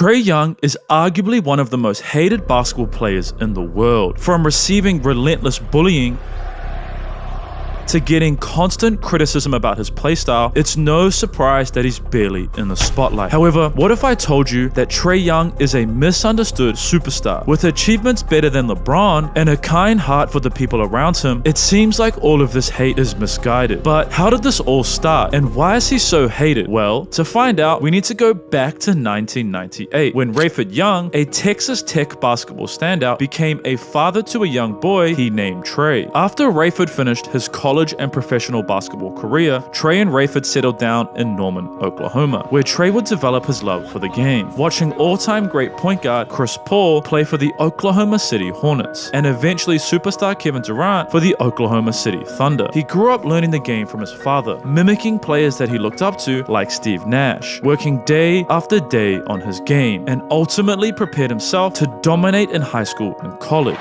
Trae Young is arguably one of the most hated basketball players in the world. From receiving relentless bullying to getting constant criticism about his playstyle, it's no surprise that he's barely in the spotlight. However, what if I told you that Trae Young is a misunderstood superstar? With achievements better than LeBron and a kind heart for the people around him, it seems like all of this hate is misguided. But how did this all start, and why is he so hated? Well, to find out, we need to go back to 1998, when Trae Young, a Texas Tech basketball standout, became a father to a young boy he named Trae. After Rayford finished his college and professional basketball career, Trae and Rayford settled down in Norman, Oklahoma, where Trae would develop his love for the game, watching all-time great point guard Chris Paul play for the Oklahoma City Hornets, and eventually superstar Kevin Durant for the Oklahoma City Thunder. He grew up learning the game from his father, mimicking players that he looked up to like Steve Nash, working day after day on his game, and ultimately prepared himself to dominate in high school and college.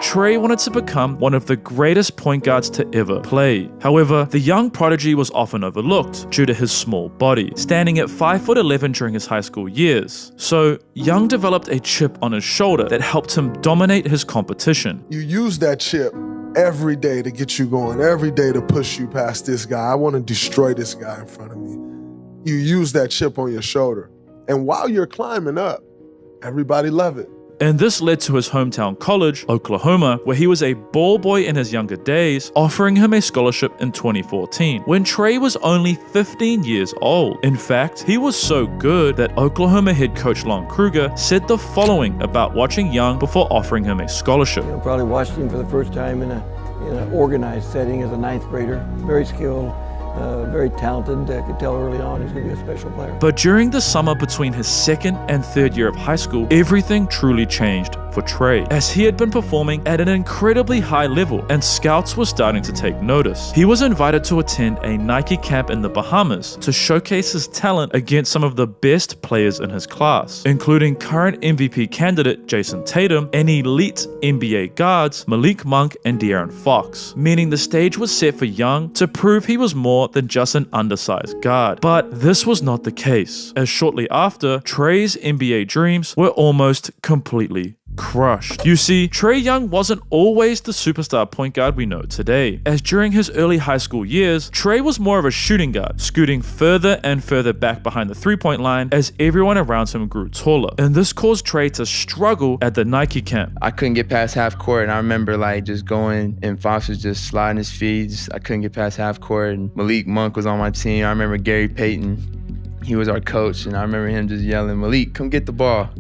Trae wanted to become one of the greatest point guards to ever play. However, the young prodigy was often overlooked due to his small body, standing at 5'11" during his high school years. So, Young developed a chip on his shoulder that helped him dominate his competition. You use that chip every day to get you going, every day to push you past this guy. I want to destroy this guy in front of me. You use that chip on your shoulder. And while you're climbing up, everybody love it. And this led to his hometown college, Oklahoma, where he was a ball boy in his younger days, offering him a scholarship in 2014, when Trae was only 15 years old. In fact, he was so good that Oklahoma head coach Lon Kruger said the following about watching Young before offering him a scholarship. Probably watched him for the first time in an organized setting as a ninth grader. Very skilled. Very talented. Could tell early on he's going to be a special player. But during the summer between his second and third year of high school, everything truly changed for Trae, as he had been performing at an incredibly high level and scouts were starting to take notice. He was invited to attend a Nike camp in the Bahamas to showcase his talent against some of the best players in his class, including current MVP candidate Jason Tatum and elite NBA guards Malik Monk and De'Aaron Fox, meaning the stage was set for Young to prove he was more than just an undersized guard. But this was not the case, as shortly after, Trae's NBA dreams were almost completely crushed. You see, Trae Young wasn't always the superstar point guard we know today, as during his early high school years, Trae was more of a shooting guard, scooting further and further back behind the three-point line as everyone around him grew taller. And this caused Trae to struggle at the Nike camp. I couldn't get past half court, and I remember just going and Fox was just sliding his feet. I couldn't get past half court, and Malik Monk was on my team. I remember Gary Payton, he was our coach, and I remember him just yelling, "Malik, come get the ball.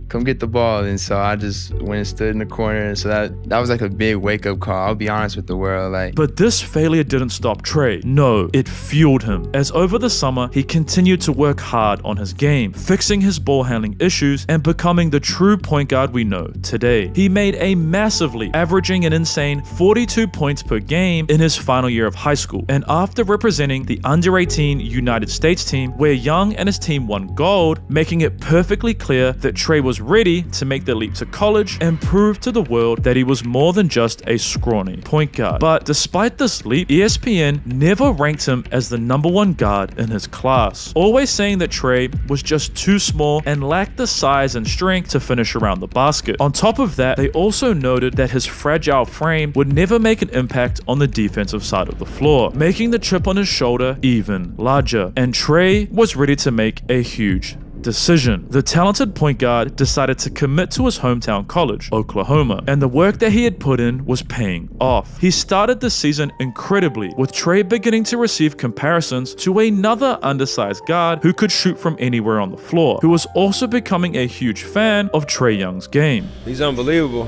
Come get the ball." And so I just went and stood in the corner. And so that was like a big wake-up call. I'll be honest with the world. But this failure didn't stop Trae. No, it fueled him, as over the summer, he continued to work hard on his game, fixing his ball handling issues and becoming the true point guard we know today. He made a massive leap, averaging an insane 42 points per game in his final year of high school. And after representing the under-18 United States team, where Young and his team won gold, making it perfectly clear that Trae was ready to make the leap to college and prove to the world that he was more than just a scrawny point guard. But despite this leap, ESPN never ranked him as the #1 guard in his class, always saying that Trae was just too small and lacked the size and strength to finish around the basket. On top of that, they also noted that his fragile frame would never make an impact on the defensive side of the floor, making the chip on his shoulder even larger. And Trae was ready to make a huge decision. The talented point guard decided to commit to his hometown college, Oklahoma, and the work that he had put in was paying off. He started the season incredibly, with Trae beginning to receive comparisons to another undersized guard who could shoot from anywhere on the floor, who was also becoming a huge fan of Trae Young's game. He's unbelievable.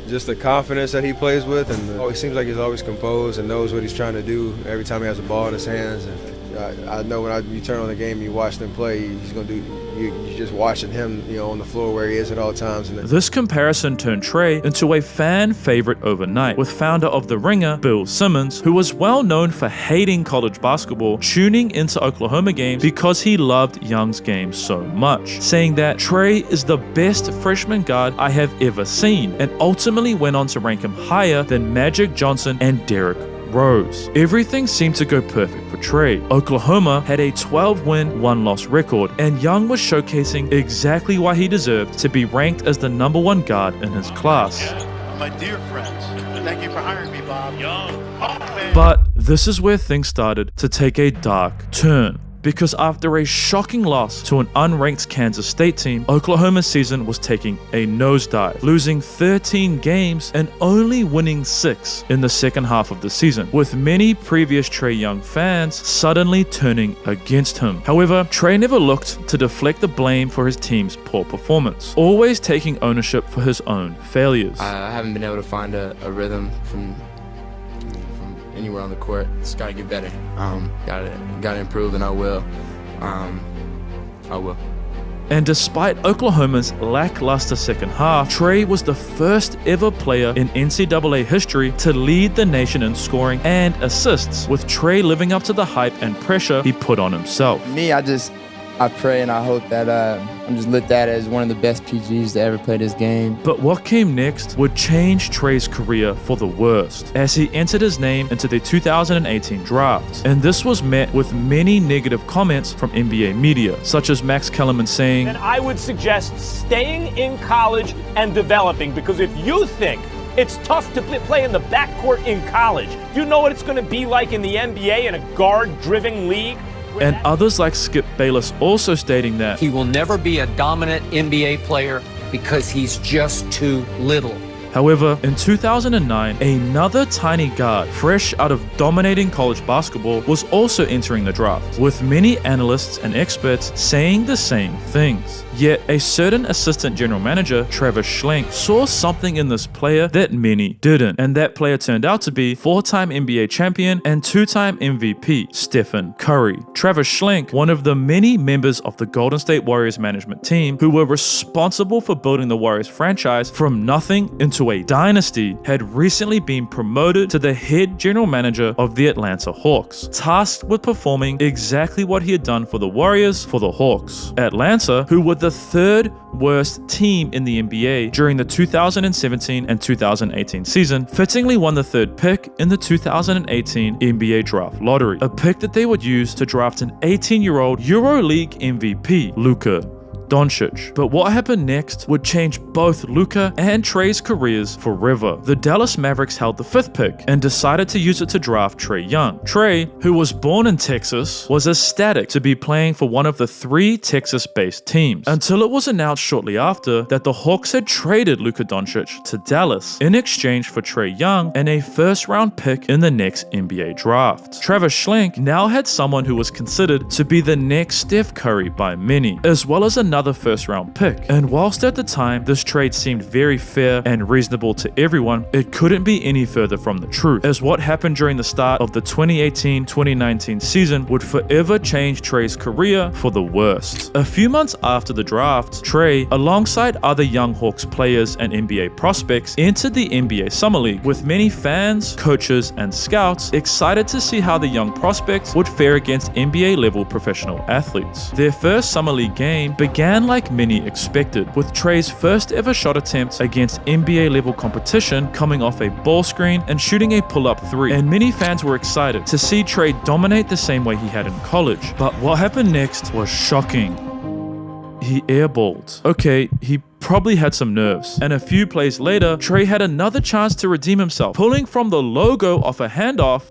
Just the confidence that he plays with, and it seems like he's always composed and knows what he's trying to do every time he has a ball in his hands. And I know when you turn on the game, you watch him play, he's gonna do. You're just watching him, on the floor where he is at all times. And this comparison turned Trae into a fan favorite overnight, with founder of The Ringer, Bill Simmons, who was well known for hating college basketball, tuning into Oklahoma games because he loved Young's game so much, saying that Trae is the best freshman guard I have ever seen, and ultimately went on to rank him higher than Magic Johnson and Derrick rose. Everything seemed to go perfect for Trae. Oklahoma had a 12-win, 1-loss record, and Young was showcasing exactly why he deserved to be ranked as the #1 guard in his class. My dear friends, thank you for hiring me, Bob. Young. But this is where things started to take a dark turn. Because after a shocking loss to an unranked Kansas State team, Oklahoma's season was taking a nosedive, losing 13 games and only winning 6 in the second half of the season, with many previous Trae Young fans suddenly turning against him. However, Trae never looked to deflect the blame for his team's poor performance, always taking ownership for his own failures. I haven't been able to find a rhythm from anywhere on the court. Just gotta get better. Gotta improve, and I will. And despite Oklahoma's lackluster second half, Trae was the first ever player in NCAA history to lead the nation in scoring and assists, with Trae living up to the hype and pressure he put on himself. Me, I pray and I hope that I'm just looked at as one of the best PGs to ever play this game. But what came next would change Trae's career for the worst, as he entered his name into the 2018 draft. And this was met with many negative comments from NBA media, such as Max Kellerman saying, "And I would suggest staying in college and developing, because if you think it's tough to play in the backcourt in college, you know what it's going to be like in the NBA in a guard-driven league?" And others like Skip Bayless also stating that he will never be a dominant NBA player because he's just too little. However, in 2009, another tiny guard, fresh out of dominating college basketball, was also entering the draft, with many analysts and experts saying the same things. Yet, a certain assistant general manager, Travis Schlenk, saw something in this player that many didn't, and that player turned out to be 4-time NBA champion and 2-time MVP, Stephen Curry. Travis Schlenk, one of the many members of the Golden State Warriors management team who were responsible for building the Warriors franchise from nothing into a dynasty, had recently been promoted to the head general manager of the Atlanta Hawks, tasked with performing exactly what he had done for the Warriors for the Hawks. Atlanta, who were the 3rd worst team in the NBA during the 2017 and 2018 season, fittingly won the 3rd pick in the 2018 NBA draft lottery, a pick that they would use to draft an 18-year-old EuroLeague MVP, Luka Doncic. But what happened next would change both Luka and Trae's careers forever. The Dallas Mavericks held the 5th pick and decided to use it to draft Trae Young. Trae, who was born in Texas, was ecstatic to be playing for one of the 3 Texas-based teams, until it was announced shortly after that the Hawks had traded Luka Doncic to Dallas in exchange for Trae Young and a 1st-round pick in the next NBA draft. Travis Schlenk now had someone who was considered to be the next Steph Curry by many, as well as another 1st-round pick. And whilst at the time this trade seemed very fair and reasonable to everyone, it couldn't be any further from the truth, as what happened during the start of the 2018-2019 season would forever change Trae's career for the worst. A few months after the draft, Trae, alongside other young Hawks players and NBA prospects, entered the NBA Summer League, with many fans, coaches, and scouts excited to see how the young prospects would fare against NBA-level professional athletes. Their first Summer League game began like many expected, with Trae's first ever shot attempt against NBA level competition coming off a ball screen and shooting a pull-up 3, and many fans were excited to see Trae dominate the same way he had in college. But what happened next was shocking. He airballed. Okay, he probably had some nerves, and a few plays later, Trae had another chance to redeem himself, pulling from the logo off a handoff.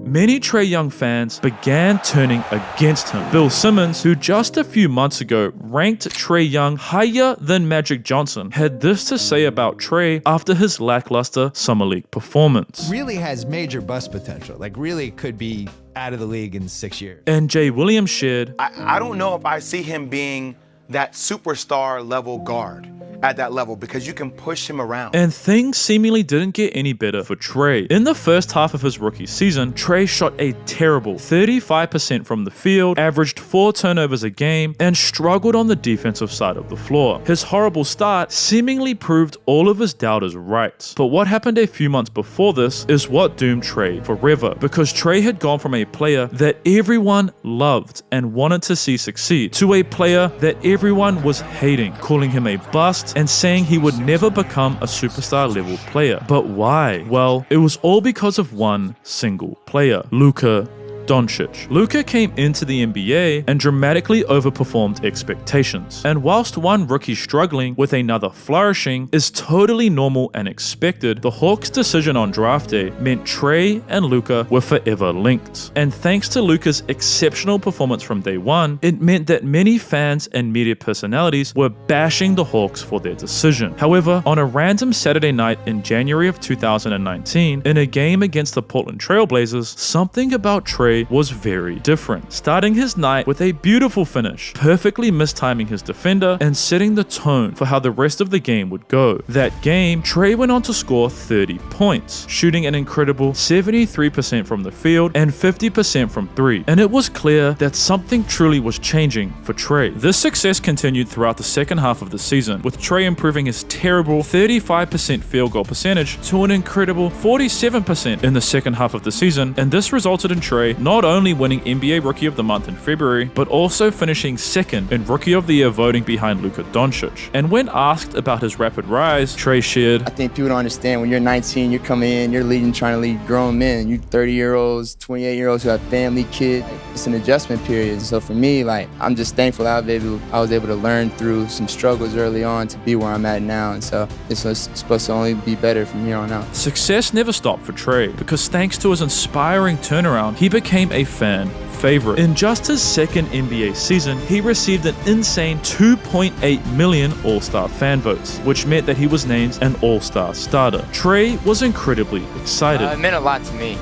Many Trae Young fans began turning against him. Bill Simmons, who just a few months ago ranked Trae Young higher than Magic Johnson, had this to say about Trae after his lackluster Summer League performance. Really has major bust potential, like really could be out of the league in 6 years. And Jay Williams shared, I don't know if I see him being that superstar level guard at that level, because you can push him around. And things seemingly didn't get any better for Trae. In the first half of his rookie season, Trae shot a terrible 35% from the field, averaged 4 turnovers a game, and struggled on the defensive side of the floor. His horrible start seemingly proved all of his doubters right. But what happened a few months before this is what doomed Trae forever, because Trae had gone from a player that everyone loved and wanted to see succeed to a player that everyone was hating, calling him a bust, hate and saying he would never become a superstar level player. But why? Well, it was all because of one single player, Luka Doncic. Luka came into the NBA and dramatically overperformed expectations. And whilst one rookie struggling with another flourishing is totally normal and expected, the Hawks' decision on draft day meant Trae and Luka were forever linked. And thanks to Luka's exceptional performance from day one, it meant that many fans and media personalities were bashing the Hawks for their decision. However, on a random Saturday night in January of 2019, in a game against the Portland Trail Blazers, something about Trae was very different, starting his night with a beautiful finish, perfectly mistiming his defender and setting the tone for how the rest of the game would go. That game, Trae went on to score 30 points, shooting an incredible 73% from the field and 50% from three, and it was clear that something truly was changing for Trae. This success continued throughout the second half of the season, with Trae improving his terrible 35% field goal percentage to an incredible 47% in the second half of the season, and this resulted in Trae not only winning NBA Rookie of the Month in February, but also finishing second in Rookie of the Year voting behind Luka Doncic. And when asked about his rapid rise, Trae shared, I think people don't understand when you're 19, you're coming in, you're leading, trying to lead grown men. You 30-year-olds, 28-year-olds who have family, kids. It's an adjustment period. So for me, like, I'm just thankful that I was able to learn through some struggles early on to be where I'm at now. And so it's supposed to only be better from here on out. Success never stopped for Trae, because thanks to his inspiring turnaround, he became a fan favorite. In just his second NBA season, he received an insane 2.8 million All-Star fan votes, which meant that he was named an All-Star starter. Trae was incredibly excited. It meant a lot to me.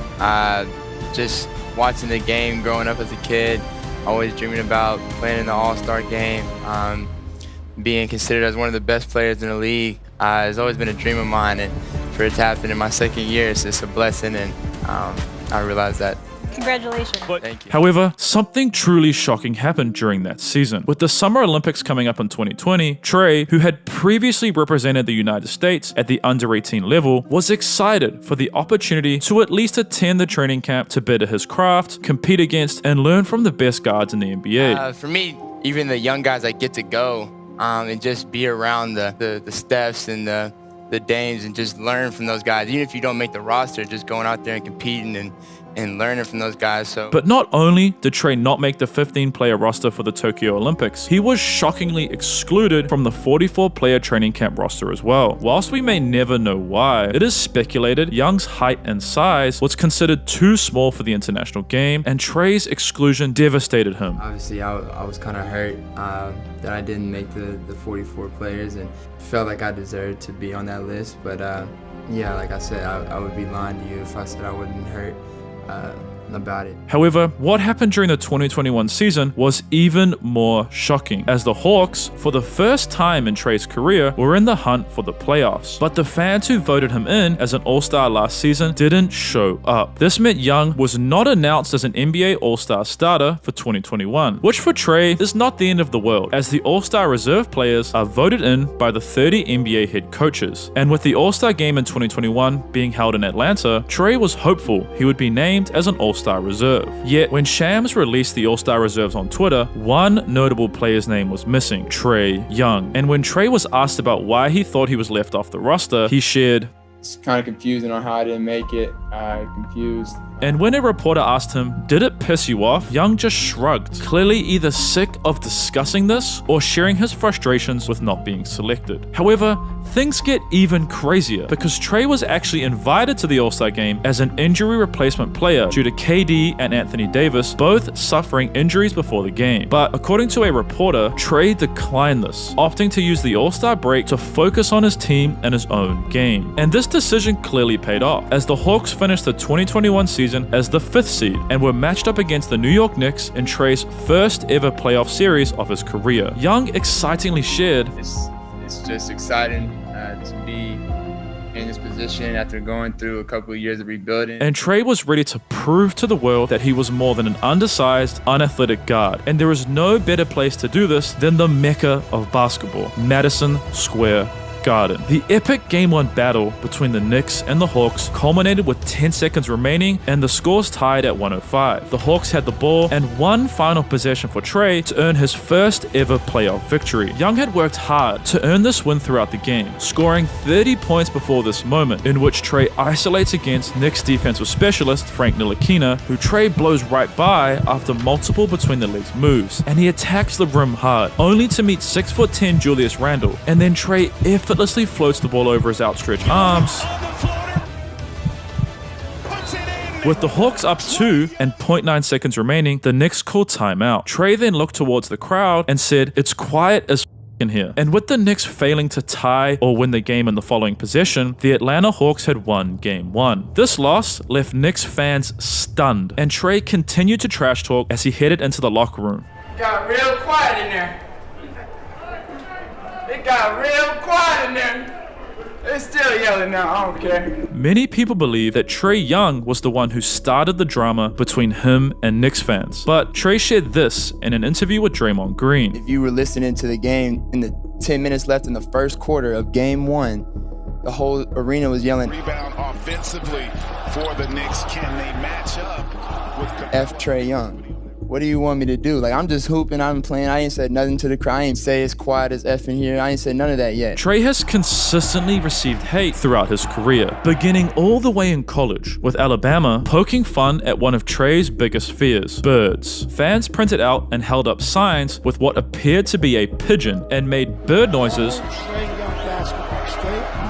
Just watching the game growing up as a kid, always dreaming about playing in the All-Star game, being considered as one of the best players in the league has always been a dream of mine, and for it to happen in my second year, it's just a blessing, and I realized that. Congratulations. Thank you. However, something truly shocking happened during that season. With the Summer Olympics coming up in 2020, Trae, who had previously represented the United States at the under-18 level, was excited for the opportunity to at least attend the training camp to better his craft, compete against, and learn from the best guards in the NBA. For me, even the young guys that get to go and just be around the Stephs and the Dames and just learn from those guys. Even if you don't make the roster, just going out there and competing and learning from those guys. But not only did Trae not make the 15-player roster for the Tokyo Olympics, he was shockingly excluded from the 44-player training camp roster as well. Whilst we may never know why, it is speculated Young's height and size was considered too small for the international game, and Trae's exclusion devastated him. Obviously, I was kind of hurt that I didn't make the 44 players, and felt like I deserved to be on that list. But yeah, like I said, I would be lying to you if I said I wasn't hurt about it. However, what happened during the 2021 season was even more shocking, as the Hawks, for the first time in Trae's career, were in the hunt for the playoffs. But the fans who voted him in as an All-Star last season didn't show up. This meant Young was not announced as an NBA All-Star starter for 2021, which for Trae is not the end of the world, as the All-Star reserve players are voted in by the 30 NBA head coaches. And with the All-Star game in 2021 being held in Atlanta, Trae was hopeful he would be named as an All-Star reserve. Yet, when Shams released the All-Star reserves on Twitter, one notable player's name was missing, Trae Young. And when Trae was asked about why he thought he was left off the roster, he shared, It's kind of confusing on how I didn't make it. Confused. And when a reporter asked him, did it piss you off? Young just shrugged, clearly either sick of discussing this or sharing his frustrations with not being selected. However, things get even crazier, because Trae was actually invited to the All-Star game as an injury replacement player due to KD and Anthony Davis both suffering injuries before the game. But according to a reporter, Trae declined this, opting to use the All-Star break to focus on his team and his own game. And this decision clearly paid off, as the Hawks finished the 2021 season as the 5th seed and were matched up against the New York Knicks in Trae's first ever playoff series of his career. Young excitingly shared, It's just exciting to be in this position after going through a couple of years of rebuilding. And Trae was ready to prove to the world that he was more than an undersized, unathletic guard. And there is no better place to do this than the mecca of basketball, Madison Square Garden. The epic Game 1 battle between the Knicks and the Hawks culminated with 10 seconds remaining and the scores tied at 105. The Hawks had the ball and one final possession for Trae to earn his first ever playoff victory. Young had worked hard to earn this win throughout the game, scoring 30 points before this moment, in which Trae isolates against Knicks defensive specialist Frank Ntilikina, who Trae blows right by after multiple between the legs moves, and he attacks the rim hard, only to meet 6'10" Julius Randle, and then Trae effortlessly floats the ball over his outstretched arms. With the Hawks up 2 and 0.9 seconds remaining, the Knicks called timeout. Trae then looked towards the crowd and said, "It's quiet as in here." And with the Knicks failing to tie or win the game in the following possession, the Atlanta Hawks had won Game 1. This loss left Knicks fans stunned, and Trae continued to trash talk as he headed into the locker room. Got real quiet in there. It got real quiet in there. They're still yelling now, I don't care. Many people believe that Trae Young was the one who started the drama between him and Knicks fans. But Trae shared this in an interview with Draymond Green. If you were listening to the game in the 10 minutes left in the first quarter of Game 1, the whole arena was yelling, "Rebound offensively for the Knicks. Can they match up with F Trae Young? What do you want me to do? Like, I'm just hooping, I'm playing. I ain't said nothing to the crowd. I ain't say it's quiet as F in here. I ain't said none of that yet." Trae has consistently received hate throughout his career, beginning all the way in college, with Alabama poking fun at one of Trae's biggest fears, birds. Fans printed out and held up signs with what appeared to be a pigeon and made bird noises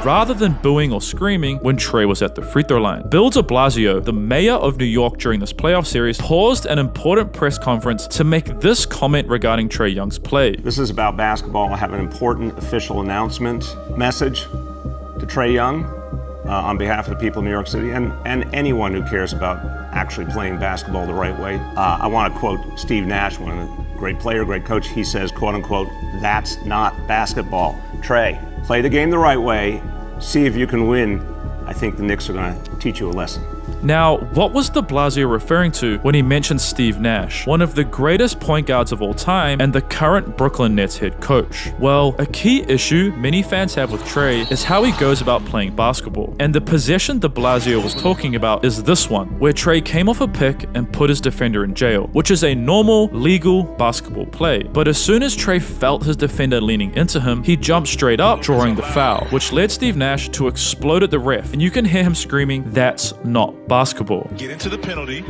rather than booing or screaming when Trae was at the free throw line. Bill de Blasio, the mayor of New York during this playoff series, paused an important press conference to make this comment regarding Trae Young's play. "This is about basketball. I have an important official announcement message to Trae Young on behalf of the people of New York City and anyone who cares about actually playing basketball the right way. I want to quote Steve Nash, one of the great player, great coach. He says, quote unquote, 'That's not basketball.' Trae, play the game the right way. See if you can win. I think the Knicks are going to teach you a lesson." Now, what was de Blasio referring to when he mentioned Steve Nash, one of the greatest point guards of all time and the current Brooklyn Nets head coach? Well, a key issue many fans have with Trae is how he goes about playing basketball. And the possession de Blasio was talking about is this one, where Trae came off a pick and put his defender in jail, which is a normal, legal basketball play. But as soon as Trae felt his defender leaning into him, he jumped straight up, drawing the foul, which led Steve Nash to explode at the ref. And you can hear him screaming, "That's not basketball." Get into the penalty,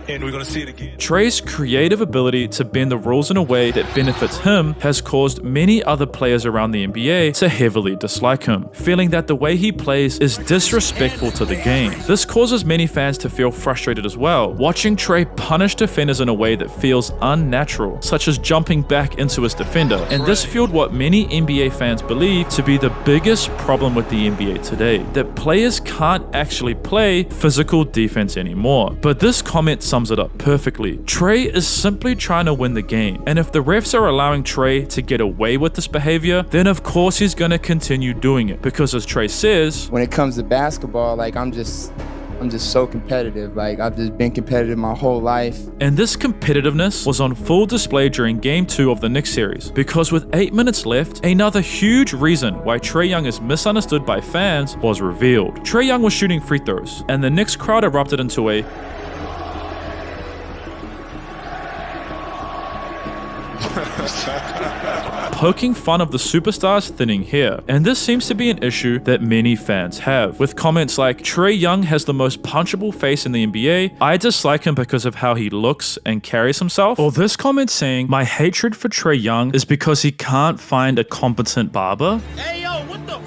and we're going to see it again. Trae's creative ability to bend the rules in a way that benefits him has caused many other players around the NBA to heavily dislike him, feeling that the way he plays is disrespectful to the game. This causes many fans to feel frustrated as well, watching Trae punish defenders in a way that feels unnatural, such as jumping back into his defender. And this fueled what many NBA fans believe to be the biggest problem with the NBA today, that players can't actually play physical defense anymore. But this comment sums it up perfectly. Trae is simply trying to win the game, and if the refs are allowing Trae to get away with this behavior, then of course he's going to continue doing it, because as Trae says, when it comes to basketball, like I'm just so competitive. Like, I've just been competitive my whole life. And this competitiveness was on full display during Game 2 of the Knicks series, because with 8 minutes left, another huge reason why Trae Young is misunderstood by fans was revealed. Trae Young was shooting free throws, and the Knicks crowd erupted into a poking fun of the superstar's thinning hair. And this seems to be an issue that many fans have, with comments like, "Trae Young has the most punchable face in the NBA. I dislike him because of how he looks and carries himself." Or this comment saying, "My hatred for Trae Young is because he can't find a competent barber." Hey, yo, what the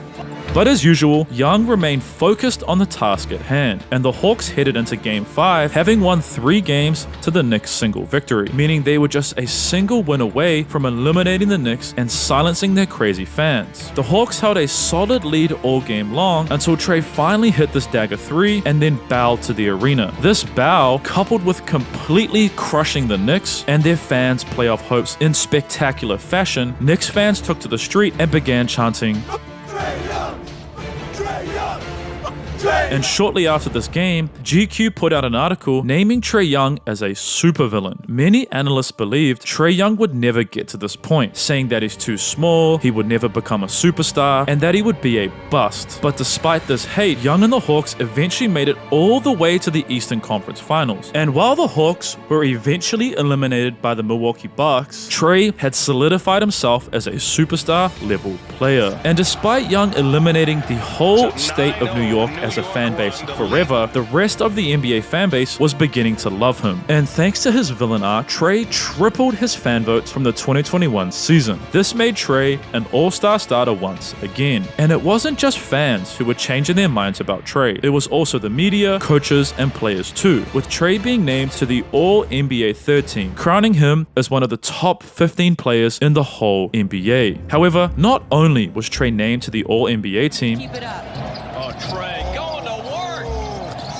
But as usual, Young remained focused on the task at hand, and the Hawks headed into Game 5 having won 3 games to the Knicks' single victory, meaning they were just a single win away from eliminating the Knicks and silencing their crazy fans. The Hawks held a solid lead all game long until Trae finally hit this dagger 3 and then bowed to the arena. This bow, coupled with completely crushing the Knicks and their fans' playoff hopes in spectacular fashion, Knicks fans took to the street and began chanting, Trae Young! Trae Young! Trae And shortly after this game, GQ put out an article naming Trae Young as a supervillain. Many analysts believed Trae Young would never get to this point, saying that he's too small, he would never become a superstar, and that he would be a bust. But despite this hate, Young and the Hawks eventually made it all the way to the Eastern Conference Finals. And while the Hawks were eventually eliminated by the Milwaukee Bucks, Trae had solidified himself as a superstar level player. And despite Young eliminating the whole state of New York as a fan base forever, the rest of the NBA fan base was beginning to love him. And thanks to his villain arc, Trae tripled his fan votes from the 2021 season. This made Trae an all-star starter once again. And it wasn't just fans who were changing their minds about Trae. It was also the media, coaches, and players too, with Trae being named to the All-NBA third team, crowning him as one of the top 15 players in the whole NBA. However, not only was Trae named to the All-NBA team, Keep it up. Oh, Trae, going to work.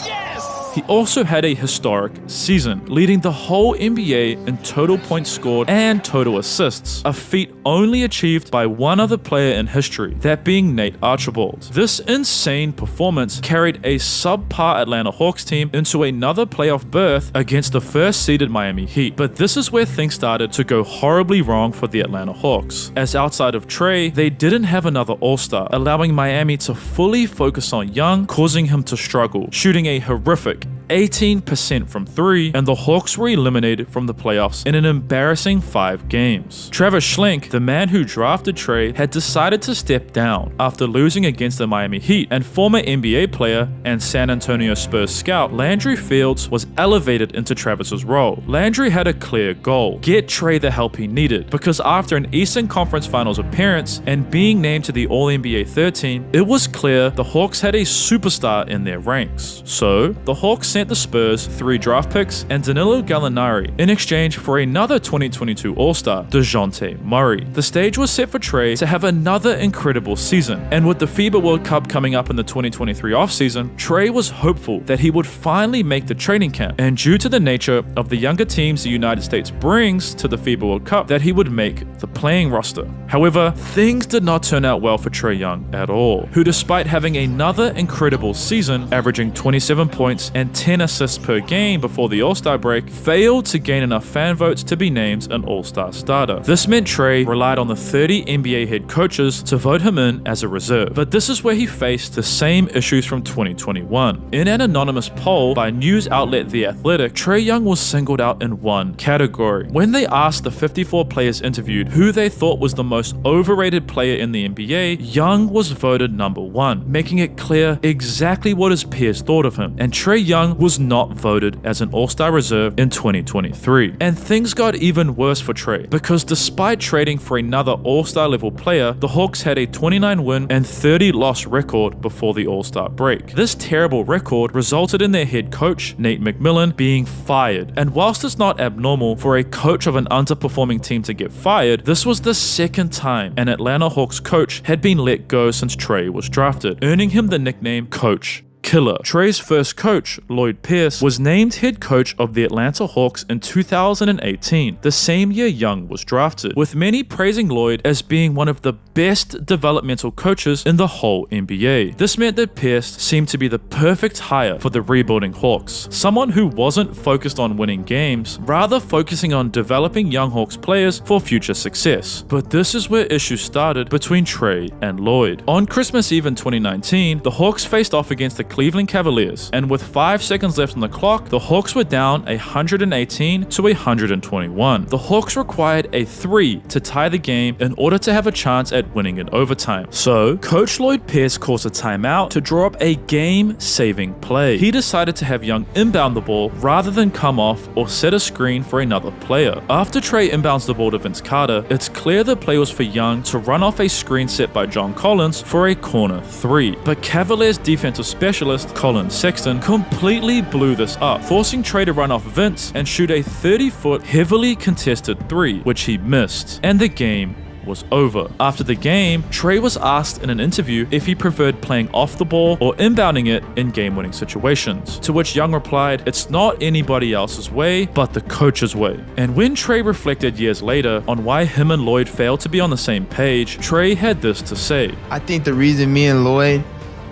Yes! he also had a historic season, leading the whole NBA in total points scored and total assists, a feat only achieved by one other player in history, that being Nate Archibald. This insane performance carried a subpar Atlanta Hawks team into another playoff berth against the first-seeded Miami Heat. But this is where things started to go horribly wrong for the Atlanta Hawks, as outside of Trae, they didn't have another all-star, allowing Miami to fully focus on Young, causing him to struggle, shooting a horrific 18% from 3, and the Hawks were eliminated from the playoffs in an embarrassing 5 games. Travis Schlenk, the man who drafted Trae, had decided to step down after losing against the Miami Heat, and former NBA player and San Antonio Spurs scout Landry Fields was elevated into Travis's role. Landry had a clear goal: get Trae the help he needed, because after an Eastern Conference Finals appearance and being named to the All-NBA third team, it was clear the Hawks had a superstar in their ranks. So, the Hawks sent the Spurs 3 draft picks and Danilo Gallinari in exchange for another 2022 All-Star, DeJounte Murray. The stage was set for Trae to have another incredible season, and with the FIBA World Cup coming up in the 2023 offseason, Trae was hopeful that he would finally make the training camp, and due to the nature of the younger teams the United States brings to the FIBA World Cup, that he would make the playing roster. However, things did not turn out well for Trae Young at all, who despite having another incredible season, averaging 27 points and 10 assists per game before the All-Star break, failed to gain enough fan votes to be named an All-Star starter. This meant Trae relied on the 30 NBA head coaches to vote him in as a reserve. But this is where he faced the same issues from 2021. In an anonymous poll by news outlet The Athletic, Trae Young was singled out in one category. When they asked the 54 players interviewed who they thought was the most overrated player in the NBA, Young was voted number 1, making it clear exactly what his peers thought of him. And Trae Young was not voted as an All-Star reserve in 2023. And things got even worse for Trae, because despite trading for another All-Star level player, the Hawks had a 29-win and 30-loss record before the All-Star break. This terrible record resulted in their head coach, Nate McMillan, being fired. And whilst it's not abnormal for a coach of an underperforming team to get fired, this was the second time an Atlanta Hawks coach had been let go since Trae was drafted, earning him the nickname Coach Killer. Trae's first coach, Lloyd Pierce, was named head coach of the Atlanta Hawks in 2018, the same year Young was drafted, with many praising Lloyd as being one of the best developmental coaches in the whole NBA. This meant that Pierce seemed to be the perfect hire for the rebuilding Hawks, someone who wasn't focused on winning games, rather focusing on developing young Hawks players for future success. But this is where issues started between Trae and Lloyd. On Christmas Eve in 2019, the Hawks faced off against the Cleveland Cavaliers, and with 5 seconds left on the clock, the Hawks were down 118 to 121. The Hawks required a 3 to tie the game in order to have a chance at winning in overtime. So, Coach Lloyd Pierce calls a timeout to draw up a game-saving play. He decided to have Young inbound the ball rather than come off or set a screen for another player. After Trae inbounds the ball to Vince Carter, it's clear the play was for Young to run off a screen set by John Collins for a corner 3. But Cavaliers defensive specialist Colin Sexton completely blew this up, forcing Trae to run off Vince and shoot a 30-foot heavily contested 3, which he missed, and the game was over. After the game, Trae was asked in an interview if he preferred playing off the ball or inbounding it in game-winning situations, to which Young replied, "It's not anybody else's way, but the coach's way." And when Trae reflected years later on why him and Lloyd failed to be on the same page, Trae had this to say. I think the reason me and Lloyd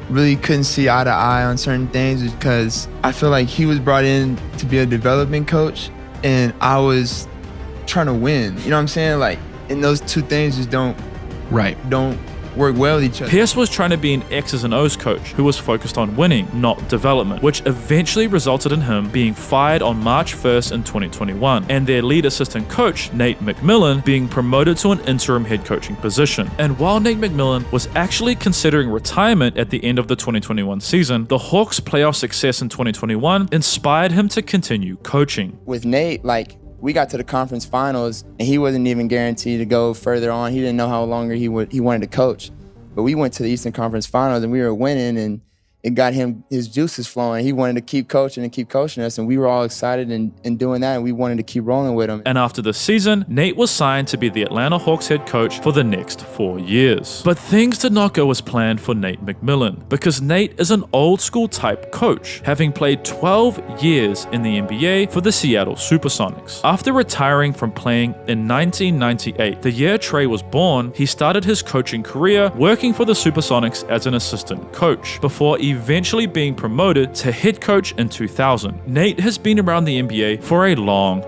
really couldn't see eye to eye on certain things because I feel like he was brought in to be a development coach and I was trying to win. You know what I'm saying? Like, and those two things just don't work well with each other. Pierce was trying to be an X's and O's coach who was focused on winning, not development, which eventually resulted in him being fired on March 1st in 2021, and their lead assistant coach, Nate McMillan, being promoted to an interim head coaching position. And while Nate McMillan was actually considering retirement at the end of the 2021 season, the Hawks' playoff success in 2021 inspired him to continue coaching. With Nate, like, we got to the conference finals and he wasn't even guaranteed to go further on. He didn't know how longer he wanted to coach. But we went to the Eastern Conference Finals and we were winning and it got him his juices flowing. He wanted to keep coaching and keep coaching us, and we were all excited in doing that, and we wanted to keep rolling with him. And after this season, Nate was signed to be the Atlanta Hawks head coach for the next 4 years. But things did not go as planned for Nate McMillan, because Nate is an old school type coach, having played 12 years in the NBA for the Seattle Supersonics. After retiring from playing in 1998, the year Trae was born, he started his coaching career working for the Supersonics as an assistant coach, before eventually being promoted to head coach in 2000. Nate has been around the NBA for a long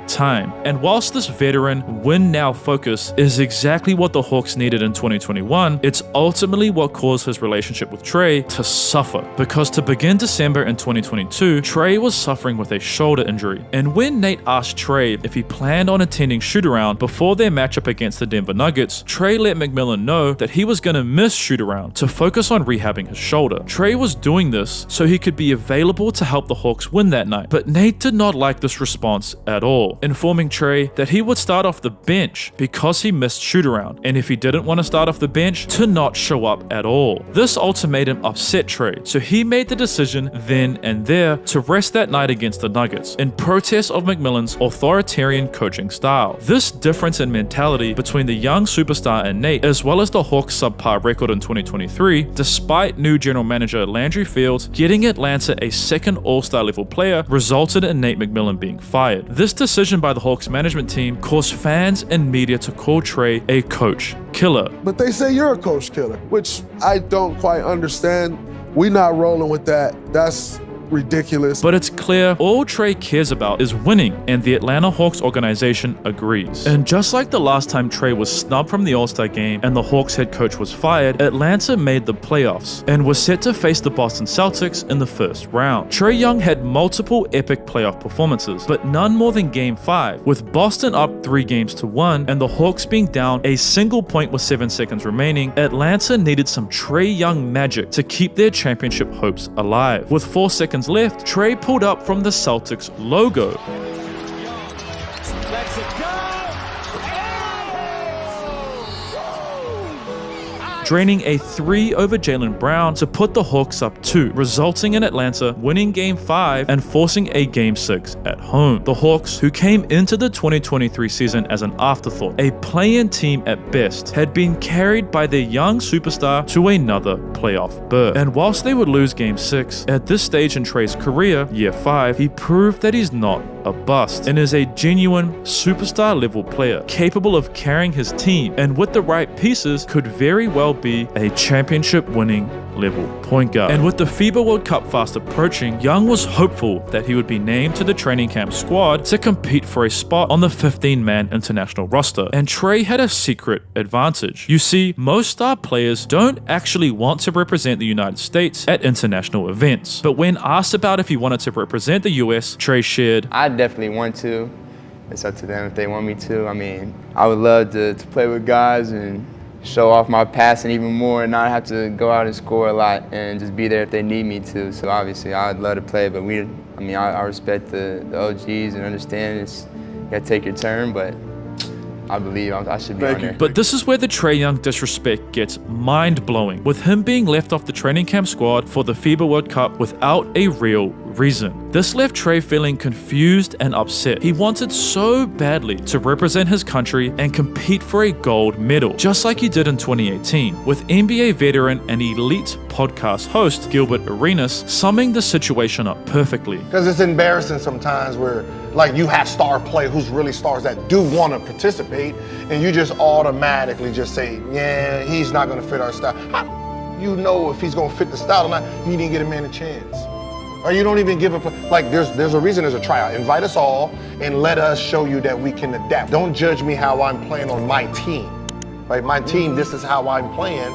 time. And whilst this veteran win-now focus is exactly what the Hawks needed in 2021, it's ultimately what caused his relationship with Trae to suffer. Because to begin December in 2022, Trae was suffering with a shoulder injury. And when Nate asked Trae if he planned on attending shoot-around before their matchup against the Denver Nuggets, Trae let McMillan know that he was going to miss shoot-around to focus on rehabbing his shoulder. Trae was doing this so he could be available to help the Hawks win that night. But Nate did not like this response at all, informing Trae that he would start off the bench because he missed shoot-around, and if he didn't want to start off the bench, to not show up at all. This ultimatum upset Trae, so he made the decision then and there to rest that night against the Nuggets, in protest of McMillan's authoritarian coaching style. This difference in mentality between the young superstar and Nate, as well as the Hawks' subpar record in 2023, despite new general manager Landry Fields getting Atlanta a second All-Star level player, resulted in Nate McMillan being fired. This decision by the Hawks management team caused fans and media to call Trae a coach killer. But they say you're a coach killer, which I don't quite understand. We not rolling with that. That's ridiculous. But it's clear all Trae cares about is winning, and the Atlanta Hawks organization agrees. And just like the last time Trae was snubbed from the All-Star game and the Hawks head coach was fired, Atlanta made the playoffs and was set to face the Boston Celtics in the first round. Trae Young had multiple epic playoff performances, but none more than Game 5, with Boston up 3-1 and the Hawks being down a single point with 7 seconds remaining. Atlanta needed some Trae Young magic to keep their championship hopes alive. With 4 seconds left, Trae pulled up from the Celtics logo. Let's it go! Draining a 3 over Jaylen Brown to put the Hawks up 2, resulting in Atlanta winning Game 5 and forcing a Game 6 at home. The Hawks, who came into the 2023 season as an afterthought, a play-in team at best, had been carried by their young superstar to another playoff berth. And whilst they would lose Game 6, at this stage in Trae's career, year 5, he proved that he's not a bust and is a genuine superstar level player, capable of carrying his team, and with the right pieces could very well be a championship winning level point guard. And with the FIBA World Cup fast approaching, Young was hopeful that he would be named to the training camp squad to compete for a spot on the 15-man international roster. And Trae had a secret advantage. You see, most star players don't actually want to represent the United States at international events. But when asked about if he wanted to represent the US, Trae shared, I definitely want to. It's up to them if they want me to. I mean, I would love to play with guys and show off my passing even more and not have to go out and score a lot and just be there if they need me to. So obviously I'd love to play, but I respect the OGs and understand you gotta take your turn, but I believe I should be on there. But this is where the Trae Young disrespect gets mind-blowing, with him being left off the training camp squad for the FIBA World Cup without a real reason. This left Trae feeling confused and upset. He wanted so badly to represent his country and compete for a gold medal, just like he did in 2018, with NBA veteran and elite podcast host Gilbert Arenas summing the situation up perfectly. Because it's embarrassing sometimes where like you have star players who's really stars that do want to participate, and you just automatically just say, yeah, he's not going to fit our style. you know if he's gonna fit the style or not, you didn't get a man a chance. Or you don't even give a, like there's a reason there's a tryout. Invite us all and let us show you that we can adapt. Don't judge me how I'm playing on my team. Right, my team, this is how I'm playing.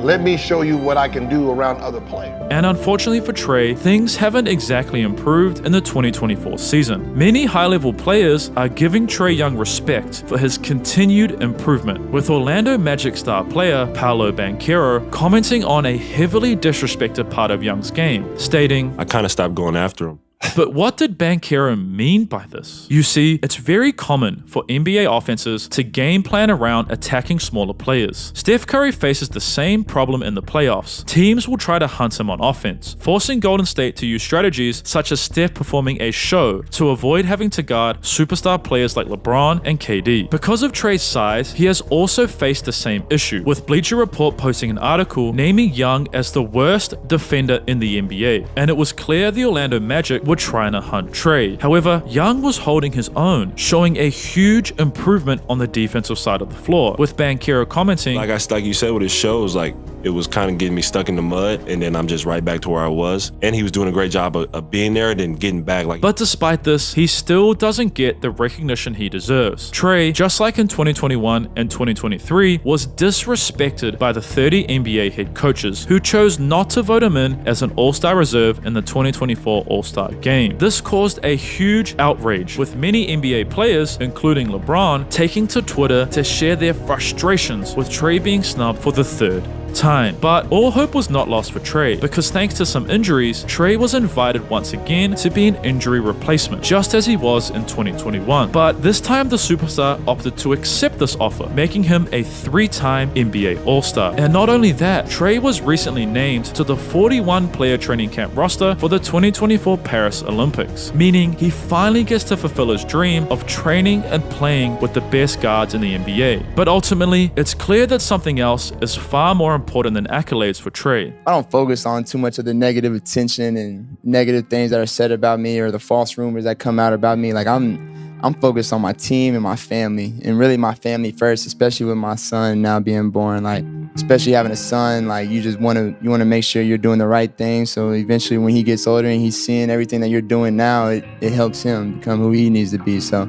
Let me show you what I can do around other players. And unfortunately for Trae, things haven't exactly improved in the 2024 season. Many high-level players are giving Trae Young respect for his continued improvement, with Orlando Magic star player Paolo Banchero commenting on a heavily disrespected part of Young's game, stating, "I kind of stopped going after him." But what did Banchero mean by this? You see, it's very common for NBA offenses to game plan around attacking smaller players. Steph Curry faces the same problem in the playoffs. Teams will try to hunt him on offense, forcing Golden State to use strategies such as Steph performing a show to avoid having to guard superstar players like LeBron and KD. Because of Trae's size, he has also faced the same issue, with Bleacher Report posting an article naming Young as the worst defender in the NBA, and it was clear the Orlando Magic were trying to hunt Trae. However, Young was holding his own, showing a huge improvement on the defensive side of the floor, with Banchero commenting, like you said with his shows, like it was kind of getting me stuck in the mud, and then I'm just right back to where I was. And he was doing a great job of being there and then getting back. But despite this, he still doesn't get the recognition he deserves. Trae, just like in 2021 and 2023, was disrespected by the 30 NBA head coaches who chose not to vote him in as an All-Star reserve in the 2024 All-Star game. This caused a huge outrage, with many NBA players, including LeBron, taking to Twitter to share their frustrations with Trae being snubbed for the third time. But all hope was not lost for Trae, because thanks to some injuries, Trae was invited once again to be an injury replacement, just as he was in 2021. But this time the superstar opted to accept this offer, making him a 3-time NBA All-Star. And not only that, Trae was recently named to the 41-player training camp roster for the 2024 Paris Olympics, meaning he finally gets to fulfill his dream of training and playing with the best guards in the NBA. But ultimately, it's clear that something else is far more important than accolades for Trae. I don't focus on too much of the negative attention and negative things that are said about me or the false rumors that come out about me. Like I'm focused on my team and my family, and really my family first, especially with my son now being born. Like, especially having a son, like you want to make sure you're doing the right thing. So eventually when he gets older and he's seeing everything that you're doing now, it helps him become who he needs to be. So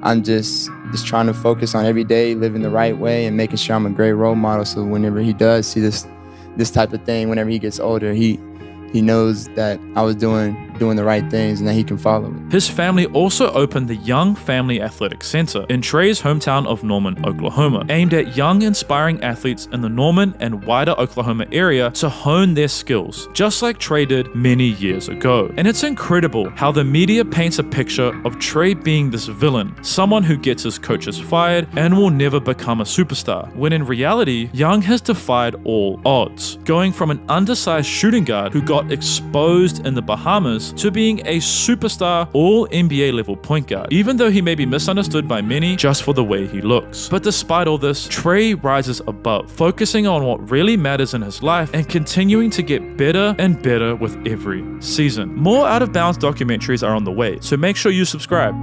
I'm just trying to focus on every day living the right way and making sure I'm a great role model. So whenever he does see this type of thing, whenever he gets older, he knows that I was doing the right things and that he can follow it. His family also opened the Young Family Athletic Center in Trae's hometown of Norman, Oklahoma, aimed at young, inspiring athletes in the Norman and wider Oklahoma area to hone their skills, just like Trae did many years ago. And it's incredible how the media paints a picture of Trae being this villain, someone who gets his coaches fired and will never become a superstar, when in reality, Young has defied all odds, going from an undersized shooting guard who got exposed in the Bahamas to being a superstar all-NBA level point guard, even though he may be misunderstood by many just for the way he looks. But despite all this, Trae rises above, focusing on what really matters in his life and continuing to get better and better with every season. More Out of Bounds documentaries are on the way, so make sure you subscribe.